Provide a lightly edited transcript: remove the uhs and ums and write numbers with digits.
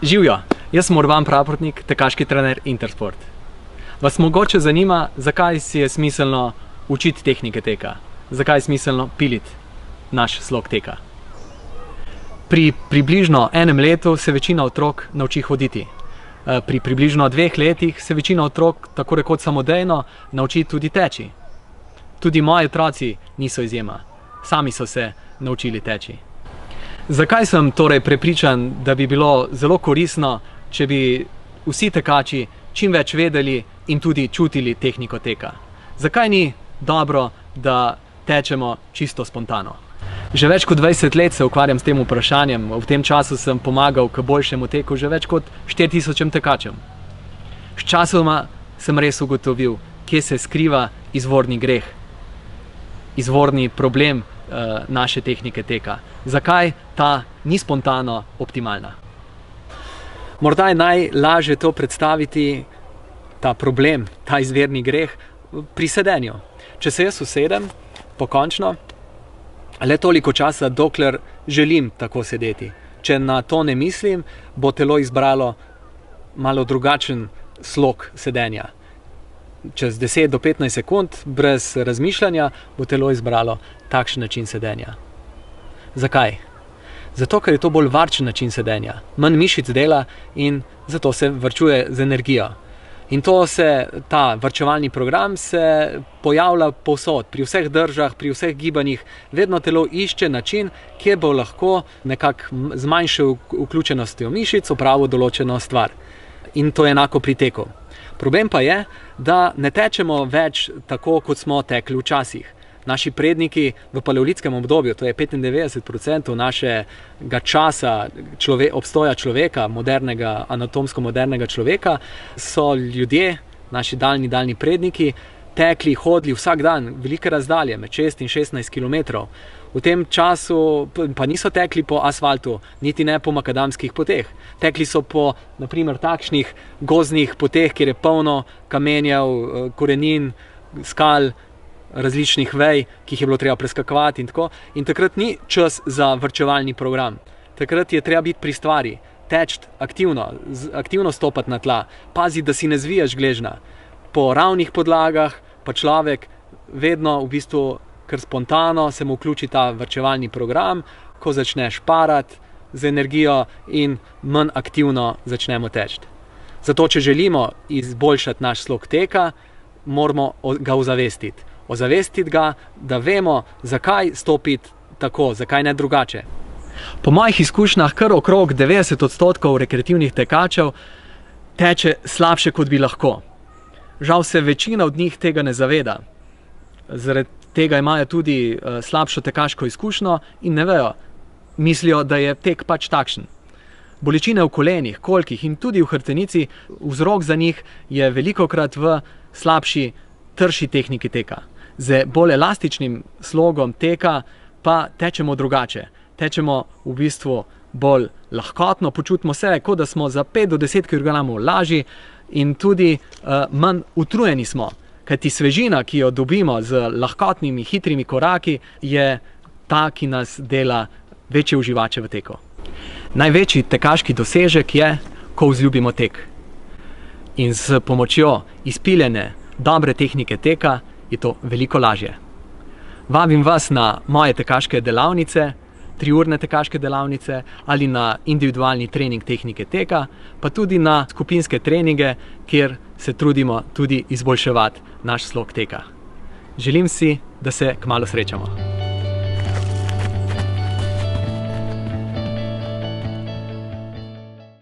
Živjo, jaz sem Urban Praprotnik, tekaški trener Intersport. Vas mogoče zanima, zakaj si je smiselno učiti tehnike teka? Zakaj je smiselno piliti naš slog teka? Pri približno enem letu se večina otrok nauči hoditi. Pri približno 2 letih se večina otrok tako rekoč samodejno nauči tudi teči. Tudi moji otroci niso izjema. Sami so se naučili teči. Zakaj sem torej prepričan, da bi bilo zelo koristno, če bi vsi tekači čim več vedeli in tudi čutili tehniko teka? Zakaj ni dobro, da tečemo čisto spontano? Že več kot 20 let se ukvarjam s tem vprašanjem. V tem času sem pomagal k boljšemu teku že več kot 4000 tekačem. Sčasoma sem res ugotovil, kje se skriva izvorni greh, izvorni problem naše tehnike teka. Zakaj ta ni spontano optimalna? Morda je najlažje to predstaviti, ta problem, ta izvirni greh, pri sedenju. Če se jaz usedem, pokončno, le toliko časa, dokler želim tako sedeti. Če na to ne mislim, bo telo izbralo malo drugačen slog sedenja. Čez 10 do 15 sekund, brez razmišljanja, bo telo izbralo takšen način sedenja. Zakaj? Zato, ker je to bolj varčen način sedenja. Manj mišic dela in zato se varčuje z energijo. In ta varčevalni program se pojavlja povsod, pri vseh držah, pri vseh gibanjih. Vedno telo išče način, kjer bo lahko nekako z manjšo vključenostjo mišic opravil določeno stvar. In to je enako pri teku. Problem pa je, da ne tečemo več tako, kot smo tekli včasih. Naši predniki v paleolitskem obdobju, to je 95% našega časa obstoja človeka, anatomsko modernega človeka, so ljudje, naši daljni predniki, tekli, hodili vsak dan velike razdalje, med 6 in 16 km. V tem času pa niso tekli po asfaltu, niti ne po makadamskih poteh. Tekli so po, na primer, takšnih gozdnih poteh, kjer je polno kamenjev, korenin, skal, različnih vej, ki jih je bilo treba preskakovati in tako. In takrat ni čas za varčevalni program. Takrat je treba biti pri stvari, teči aktivno stopati na tla, paziti, da si ne zvijaš gležnja. Po ravnih podlagah pa človek vedno v bistvu kar spontano se mu vključi ta varčevalni program, ko začne šparati z energijo in manj aktivno začnemo teči. Zato, če želimo izboljšati naš slog teka, moramo ga ozavestiti. Ozavestiti ga, da vemo, zakaj stopiti tako, zakaj ne drugače. Po mojih izkušnjah kar okrog 90% rekreativnih tekačev teče slabše, kot bi lahko. Žal se večina od njih tega ne zaveda. Zaradi tega imajo tudi slabšo tekaško izkušnjo in ne vejo, mislijo, da je tek pač takšen. Bolečine v kolenih, kolkih in tudi v hrbtenici, vzrok za njih je velikokrat v slabši, trši tehniki teka. Z bolj elastičnim slogom teka pa tečemo drugače. Tečemo v bistvu bolj lahkotno, počutimo se, kot da smo za 5 do 10 kg lažji in tudi manj utrujeni smo. Kajti svežina, ki jo dobimo z lahkotnimi, hitrimi koraki, je ta, ki nas dela večje uživače v teku. Največji tekaški dosežek je, ko vzljubimo tek. In s pomočjo izpiljene, dobre tehnike teka je to veliko lažje. Vabim vas na moje tekaške delavnice, 3-urne tekaške delavnice ali na individualni trening tehnike teka, pa tudi na skupinske treninge, kjer se trudimo tudi izboljševati naš slog teka. Želim si, da se kmalu srečamo.